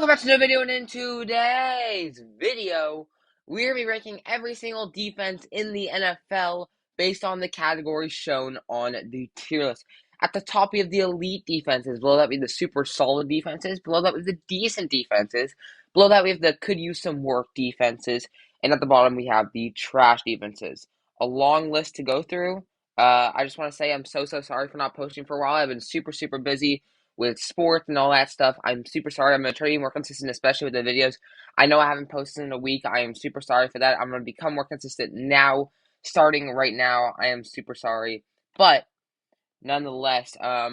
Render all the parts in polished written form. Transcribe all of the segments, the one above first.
Welcome back to the video, and in today's video, we're going to be ranking every single defense in the NFL based on the categories shown on the tier list. At the top, we have the elite defenses. Below that, we have the super solid defenses. Below that, we have the decent defenses. Below that, we have the could use some work defenses. And at the bottom, we have the trash defenses. A long list to go through. I just want to say I'm so sorry for not posting for a while. I've been super busy with sports and all that stuff. I'm super sorry. I'm going to try to be more consistent, especially with the videos. I know I haven't posted in a week. I am super sorry for that. I'm going to become more consistent now, starting right now. I am super sorry. But nonetheless, I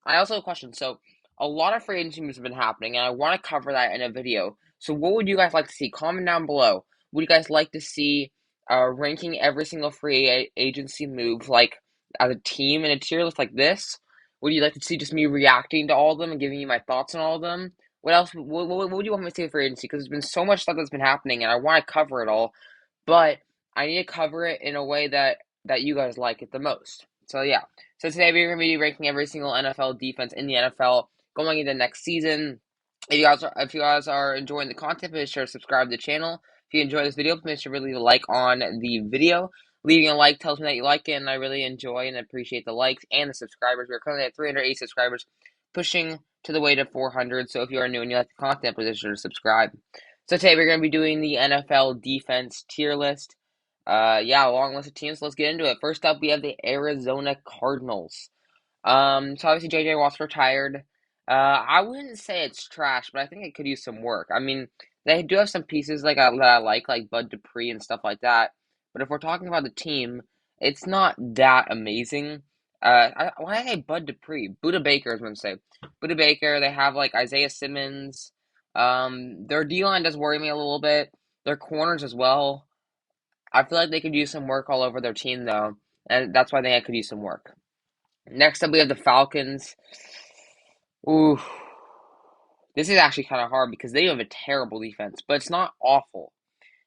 also have a question. So, a lot of free agency moves have been happening, and I want to cover that in a video. So, what would you guys like to see? Comment down below. Would you guys like to see ranking every single free agency move, like as a team in a tier list like this? Would you like to see just me reacting to all of them and giving you my thoughts on all of them? What else? What would you want me to see for agency? Because there's been so much stuff that's been happening, and I want to cover it all, but I need to cover it in a way that you guys like it the most. So yeah. So today we're going to be ranking every single NFL defense in the NFL going into next season. If you guys are enjoying the content, please sure to subscribe to the channel. If you enjoy this video, please sure to leave a like on the video. Leaving a like tells me that you like it, and I really enjoy and appreciate the likes and the subscribers. We're currently at 308 subscribers, pushing to the way to 400. So if you are new and you like the content, please sure to subscribe. So today we're going to be doing the NFL defense tier list. Yeah, a long list of teams. Let's get into it. First up, we have the Arizona Cardinals. So obviously JJ Watt's retired. I wouldn't say it's trash, but I think it could use some work. I mean, they do have some pieces that I like Bud Dupree and stuff like that. But if we're talking about the team, it's not that amazing. Why did I say Bud Dupree? Buda Baker is what I'm saying. Buda Baker. They have like Isaiah Simmons. Their D line does worry me a little bit. Their corners as well. I feel like they could use some work all over their team though, and that's why I think I could use some work. Next up, we have the Falcons. Ooh, this is actually kind of hard because they have a terrible defense, but it's not awful.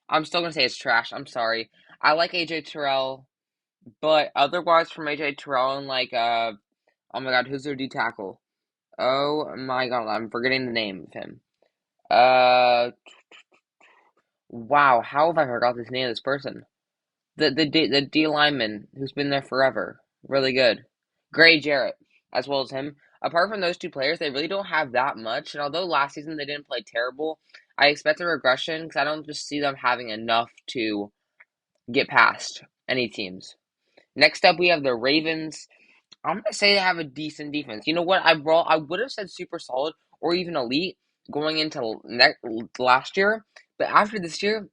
I'm still gonna say it's trash. I'm sorry. I like AJ Terrell, but otherwise from AJ Terrell and oh my God, who's their D tackle? Oh my God, I'm forgetting the name of him. Uh, wow, how have I forgot this name of this person? The D lineman who's been there forever, really good. Gray Jarrett, as well as him. Apart from those two players, they really don't have that much. And although last season they didn't play terrible, I expect a regression because I don't just see them having enough to get past any teams. Next up, we have the Ravens. I'm gonna say they have a decent defense. You know what? I would have said super solid or even elite going into last year, but after this year,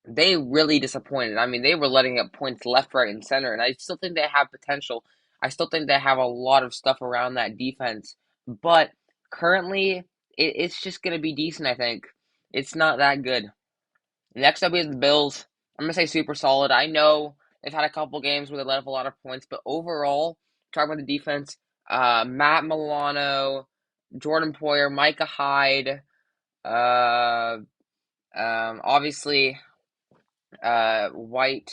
they really disappointed. I mean, they were letting up points left, right, and center, and I still think they have potential. I still think they have a lot of stuff around that defense, but currently, it's just going to be decent, I think. It's not that good. Next up is the Bills. I'm going to say super solid. I know they've had a couple games where they let up a lot of points, but overall, talking about the defense, Matt Milano, Jordan Poyer, Micah Hyde, uh, obviously, White.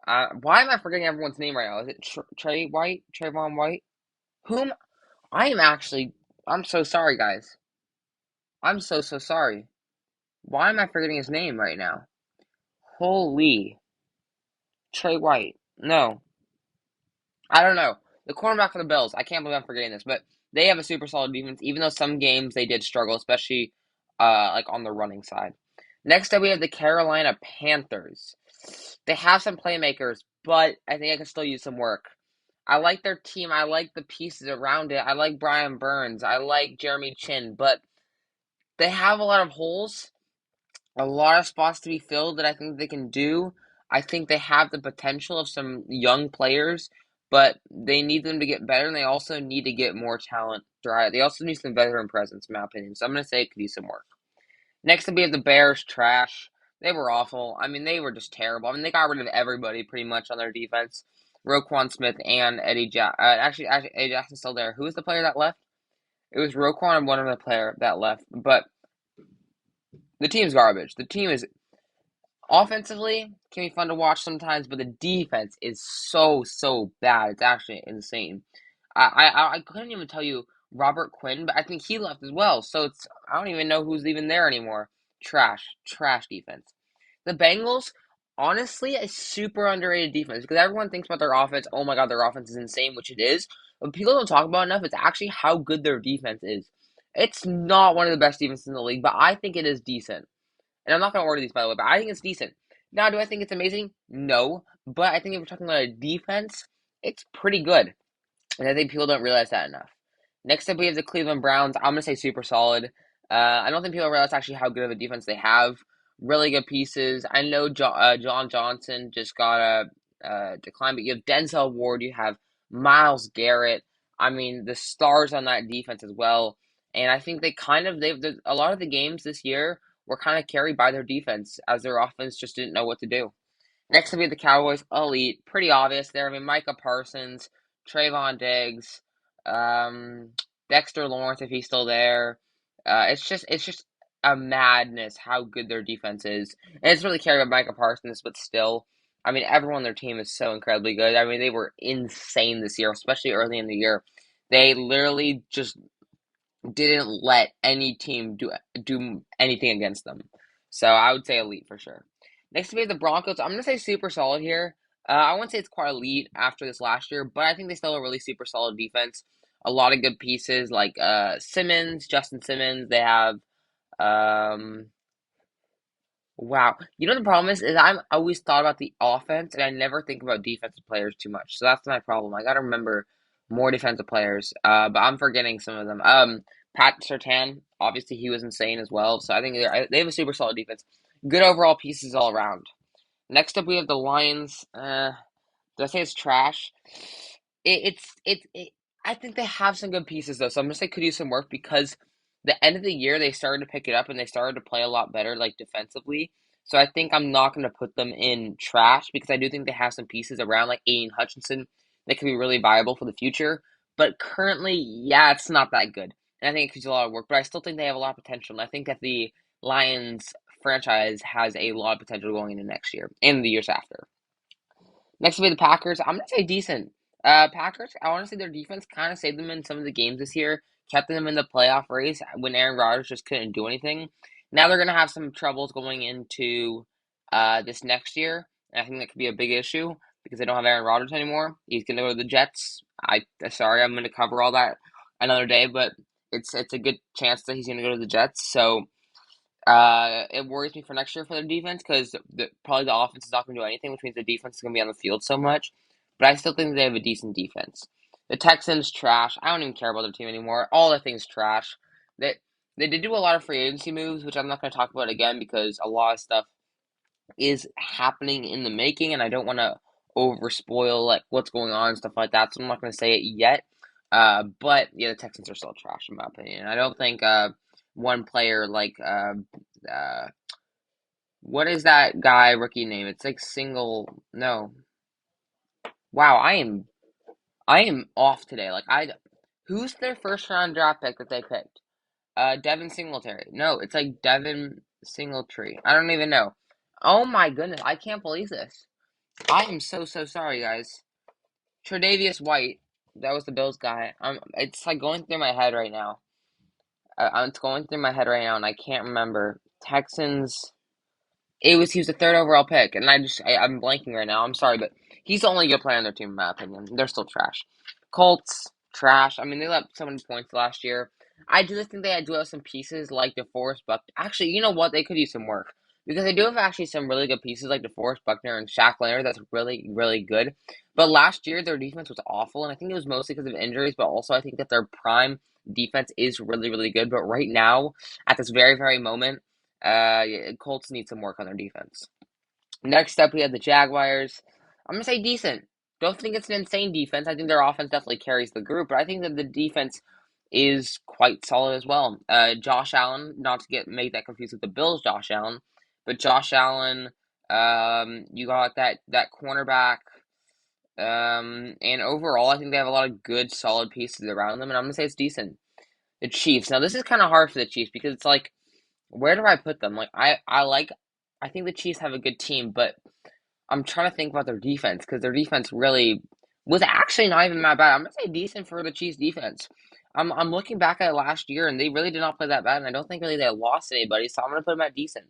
Why am I forgetting everyone's name right now? Is it Trey White? Trayvon White? Whom? I am actually. I'm so sorry, guys. I'm so sorry. Why am I forgetting his name right now? Holy. Trey White. No. I don't know. The cornerback for the Bills. I can't believe I'm forgetting this, but they have a super solid defense, even though some games they did struggle, especially like on the running side. Next up, we have the Carolina Panthers. They have some playmakers, but I think I can still use some work. I like their team. I like the pieces around it. I like Brian Burns. I like Jeremy Chin, but they have a lot of holes, a lot of spots to be filled that I think they can do. I think they have the potential of some young players, but they need them to get better, and they also need to get more talent. They also need some veteran presence, in my opinion. So I'm going to say it could use some work. Next up, we have the Bears. Trash. They were awful. I mean, they were just terrible. I mean, they got rid of everybody pretty much on their defense. Roquan Smith and Eddie Jackson. Actually, Eddie Jackson's still there. Who was the player that left? It was Roquan and one other player that left. But the team's garbage. The team is offensively can be fun to watch sometimes, but the defense is so bad. It's actually insane. I couldn't even tell you Robert Quinn, but I think he left as well. So it's I don't even know who's even there anymore. Trash defense. The Bengals, honestly, a super underrated defense because everyone thinks about their offense. Oh my God, their offense is insane, which it is. But people don't talk about enough. It's actually how good their defense is. It's not one of the best defenses in the league, but I think it is decent. And I'm not going to order these, by the way, but I think it's decent. Now, do I think it's amazing? No. But I think if we're talking about a defense, it's pretty good. And I think people don't realize that enough. Next up, we have the Cleveland Browns. I'm going to say super solid. I don't think people realize actually how good of a defense they have. Really good pieces. I know John Johnson just got a decline, but you have Denzel Ward, you have Myles Garrett. I mean, the stars on that defense as well. And I think they've a lot of the games this year were kind of carried by their defense as their offense just didn't know what to do. Next to be the Cowboys, elite, pretty obvious there. I mean, Micah Parsons, Trayvon Diggs, um, Dexter Lawrence if he's still there. It's just a madness how good their defense is, and it's really carried by Micah Parsons, but still, I mean, everyone on their team is so incredibly good. I mean, they were insane this year, especially early in the year. They literally just didn't let any team do anything against them. So I would say elite for sure. Next we have the Broncos. I'm gonna say super solid here. I wouldn't say it's quite elite after this last year, but I think they still have a really super solid defense. A lot of good pieces like Simmons, Justin Simmons. They have um, wow. You know the problem is I'm always thought about the offense and I never think about defensive players too much. So that's my problem. I gotta remember more defensive players. But I'm forgetting some of them. Pat Surtain, obviously he was insane as well. So I think they have a super solid defense. Good overall pieces all around. Next up we have the Lions. Did I say it's trash? I think they have some good pieces though, so I'm gonna say could use some work because the end of the year they started to pick it up and they started to play a lot better, like defensively. So I think I'm not gonna put them in trash because I do think they have some pieces around like Aiden Hutchinson that could be really viable for the future. But currently, yeah, it's not that good, and I think it could use a lot of work. But I still think they have a lot of potential, and I think that the Lions franchise has a lot of potential going into next year and the years after. Next will be the Packers. I'm gonna say decent. Packers. I want to say their defense kind of saved them in some of the games this year, kept them in the playoff race when Aaron Rodgers just couldn't do anything. Now they're gonna have some troubles going into this next year, and I think that could be a big issue because they don't have Aaron Rodgers anymore. He's gonna go to the Jets. Sorry, I'm gonna cover all that another day, but it's a good chance that he's gonna go to the Jets. So it worries me for next year for their defense because probably the offense is not going to do anything, which means the defense is going to be on the field so much. But I still think they have a decent defense. The Texans trash. I don't even care about their team anymore. All the things trash. They they did do a lot of free agency moves, which I'm not going to talk about again because a lot of stuff is happening in the making, and I don't want to over spoil like what's going on and stuff like that. So I'm not going to say it yet. But yeah, the Texans are still trash in my opinion. I don't think one player like uh what is that guy rookie name? It's like single no. Wow, I am off today. Like I who's their first round draft pick that they picked? Devin Singletary. No, it's like Devin Singletary. I don't even know. Oh my goodness, I can't believe this. I am so sorry, guys. Tre'Davious White, that was the Bills guy. It's like going through my head right now. It's going through my head right now, and I can't remember. Texans. He was the third overall pick, and I'm blanking right now. I'm sorry, but he's the only good player on their team, in my opinion. They're still trash. Colts trash. I mean, they let up so many points last year. I do think they do have some pieces like DeForest Buckner. Actually, you know what? They could use some work because they do have actually some really good pieces like DeForest Buckner and Shaq Leonard. That's really good. But last year their defense was awful, and I think it was mostly because of injuries. But also, I think that their prime defense is really good. But right now, at this very moment. Yeah, Colts need some work on their defense. Next up, we have the Jaguars. I'm gonna say decent. Don't think it's an insane defense. I think their offense definitely carries the group, but I think that the defense is quite solid as well. Josh Allen, not to get make that confused with the Bills, Josh Allen, but Josh Allen. You got that cornerback. And overall, I think they have a lot of good, solid pieces around them, and I'm gonna say it's decent. The Chiefs. Now, this is kind of hard for the Chiefs because it's like where do I put them? Like I think the Chiefs have a good team, but I'm trying to think about their defense because their defense really was actually not even that bad. I'm gonna say decent for the Chiefs defense. I'm looking back at last year, and they really did not play that bad, and I don't think really they lost anybody, so I'm gonna put them at decent.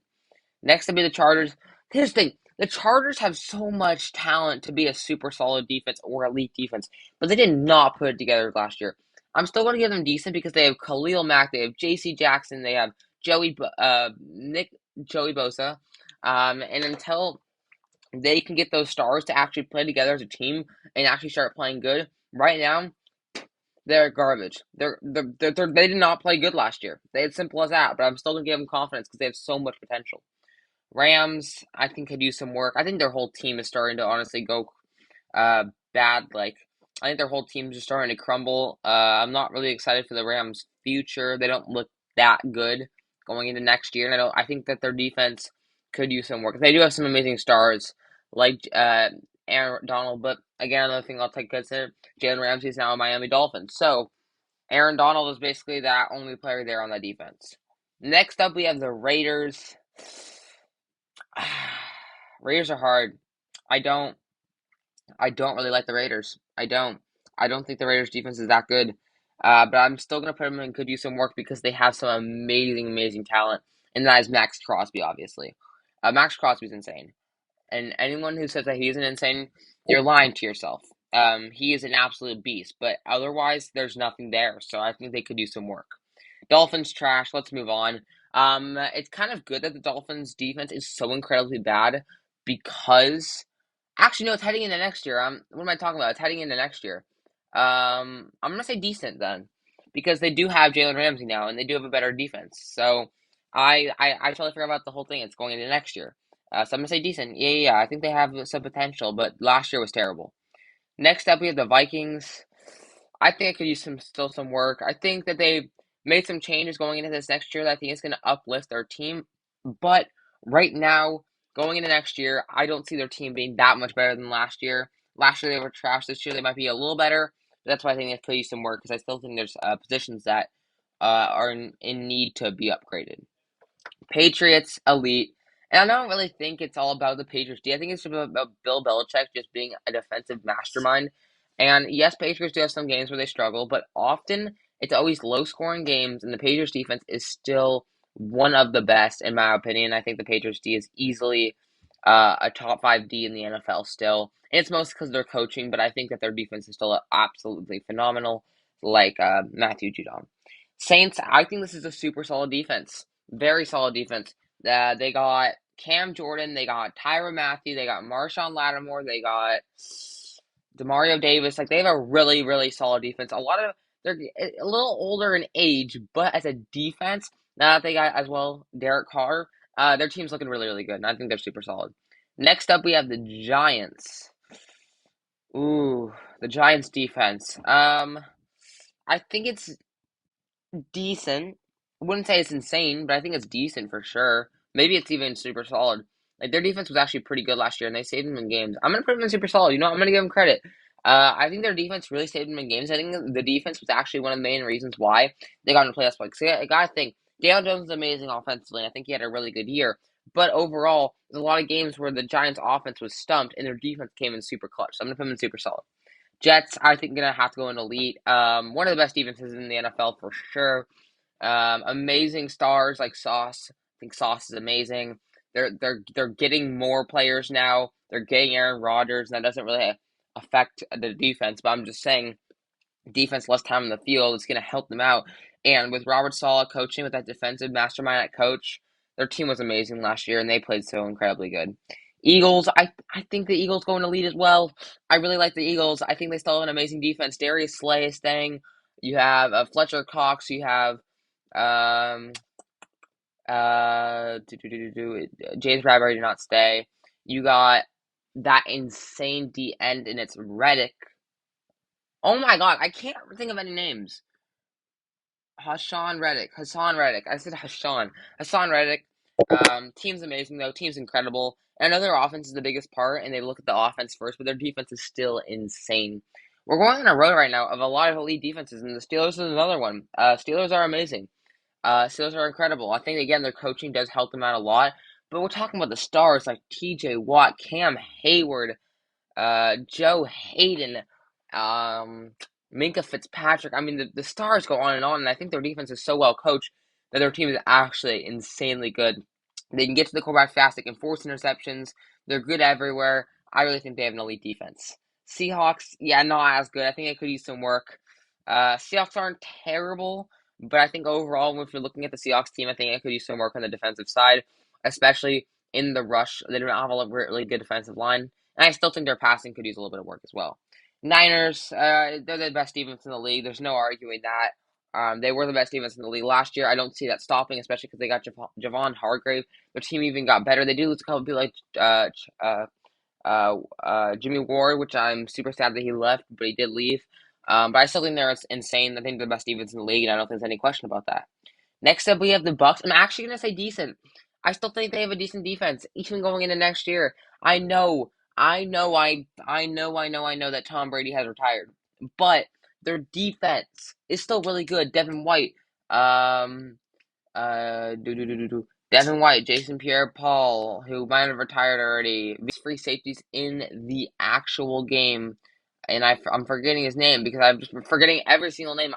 Next to be the Chargers. Here's the thing: the Chargers have so much talent to be a super solid defense or elite defense, but they did not put it together last year. I'm still going to give them decent because they have Khalil Mack, they have J.C. Jackson, they have Joey Bosa, and until they can get those stars to actually play together as a team and actually start playing good, right now they're garbage. They did not play good last year. It's simple as that. But I'm still gonna give them confidence because they have so much potential. Rams, I think, could use some work. I think their whole team is starting to honestly go uh bad. Like I think their whole team is just starting to crumble. I'm not really excited for the Rams' future. They don't look that good going into next year, and I think that their defense could use some work. They do have some amazing stars like Aaron Donald, but again, another thing I'll take consider: Jalen Ramsey is now a Miami Dolphins. So Aaron Donald is basically that only player there on that defense. Next up, we have the Raiders. Raiders are hard. I don't I don't really like the Raiders. I don't. I don't think the Raiders defense is that good. But I'm still gonna put them in could use some work because they have some amazing, amazing talent, and that is Max Crosby, obviously. Max Crosby's insane, and anyone who says that he isn't insane, you're lying to yourself. He is an absolute beast, but otherwise, there's nothing there. So I think they could use some work. Dolphins trash. Let's move on. It's kind of good that the Dolphins defense is so incredibly bad because actually no, it's heading into next year. What am I talking about? It's heading into next year. I'm gonna say decent then because they do have Jalen Ramsey now and they do have a better defense. So I totally forgot about the whole thing. It's going into next year. So I'm gonna say decent. Yeah. I think they have some potential, but last year was terrible. Next up, we have the Vikings. I think I could use some work. I think that they made some changes going into this next year that I think is going to uplift their team. But right now, going into next year, I don't see their team being that much better than last year. Last year they were trash. This year they might be a little better. But that's why I think they could use some work because I still think there's positions that are in need to be upgraded. Patriots elite. And I don't really think it's all about the Patriots D. I think it's about Bill Belichick just being a defensive mastermind. And yes, Patriots do have some games where they struggle, but often it's always low scoring games, and the Patriots defense is still one of the best, in my opinion. I think the Patriots D is easily a top five D in the NFL still. And it's mostly because of their coaching, but I think that their defense is still absolutely phenomenal, like Matthew Judon. Saints, I think this is a super solid defense. Very solid defense. They got Cam Jordan, they got Tyrann Mathieu, they got Marshawn Lattimore, they got Demario Davis. Like they have a really, really solid defense. They're a little older in age, but as a defense, now that they got as well Derek Carr, their team's looking really, really good, and I think they're super solid. Next up, we have the Giants. Ooh, the Giants defense. I think it's decent. I wouldn't say it's insane, but I think it's decent for sure. Maybe it's even super solid. Like their defense was actually pretty good last year, and they saved them in games. I'm gonna put them in super solid. You know, I'm gonna give them credit. I think their defense really saved them in games. I think the defense was actually one of the main reasons why they got into playoffs. Like, so I gotta think. Daniel Jones is amazing offensively, and I think he had a really good year. But overall, there's a lot of games where the Giants' offense was stumped, and their defense came in super clutch. So I'm gonna put them in super solid. Jets, I think, gonna have to go in elite. One of the best defenses in the NFL for sure. Amazing stars like Sauce. I think Sauce is amazing. They're getting more players now. They're getting Aaron Rodgers, and that doesn't really affect the defense. But I'm just saying, defense less time in the field is going to help them out. And with Robert Saleh coaching, with that defensive mastermind at coach, their team was amazing last year, and they played so incredibly good. Eagles, I think the Eagles go in the lead as well. I really like the Eagles. I think they still have an amazing defense. Darius Slay is staying. You have Fletcher Cox. You have um, James Bradbury did not stay. You got that insane D end, and it's Reddick. Oh my god, I can't think of any names. Hassan Reddick. I said Hassan. Hassan Reddick. Team's amazing though. Team's incredible. And I know their offense is the biggest part, and they look at the offense first, but their defense is still insane. We're going on a road right now of a lot of elite defenses, and the Steelers is another one. Steelers are amazing. Steelers are incredible. I think again their coaching does help them out a lot. But we're talking about the stars like T.J. Watt, Cam Hayward, Joe Hayden, um, Minka Fitzpatrick. I mean, the stars go on, and I think their defense is so well coached that their team is actually insanely good. They can get to the quarterback fast. They can force interceptions. They're good everywhere. I really think they have an elite defense. Seahawks, yeah, not as good. I think they could use some work. Seahawks aren't terrible, but I think overall, if you're looking at the Seahawks team, I think they could use some work on the defensive side, especially in the rush. They don't have a really good defensive line, and I still think their passing could use a little bit of work as well. Niners, they're the best defense in the league. There's no arguing that. They were the best defense in the league last year. I don't see that stopping, especially because they got Javon Hargrave. Their team even got better. They do lose a couple people like Jimmy Ward, which I'm super sad that he left, but he did leave. But I still think they're insane. I think they're the best defense in the league, and I don't think there's any question about that. Next up, we have the Bucks. I'm actually gonna say decent. I still think they have a decent defense, even going into next year. I know that Tom Brady has retired, but their defense is still really good. Devin White, um, Devin White, Jason Pierre-Paul, who might have retired already. These free safeties in the actual game, and I'm forgetting his name because I'm just forgetting every single name.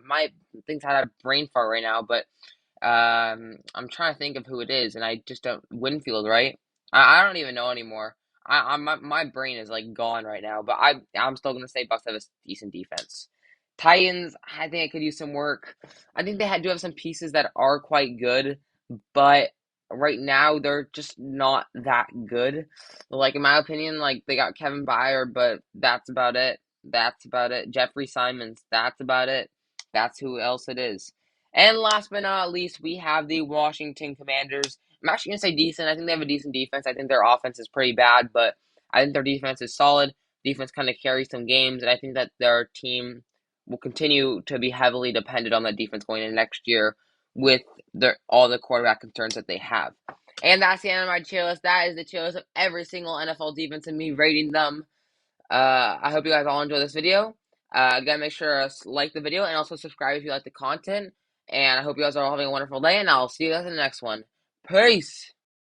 My things had a brain fart right now, but I'm trying to think of who it is, and I just don't. Winfield, right? I don't even know anymore. My brain is like gone right now, but I'm still gonna say Bucks have a decent defense. Titans, I think I could use some work. I think do have some pieces that are quite good, but right now they're just not that good. Like in my opinion, like they got Kevin Byard, but that's about it. That's about it. Jeffrey Simons, that's about it. That's who else it is. And last but not least, we have the Washington Commanders. I'm actually gonna say decent. I think they have a decent defense. I think their offense is pretty bad, but I think their defense is solid. Defense kind of carries some games, and I think that their team will continue to be heavily dependent on that defense going into next year with all the quarterback concerns that they have. And that's the end of my tier list. That is the tier list of every single NFL defense and me rating them. I hope you guys all enjoy this video. Again, make sure to like the video and also subscribe if you like the content. And I hope you guys are all having a wonderful day, and I'll see you guys in the next one. Peace!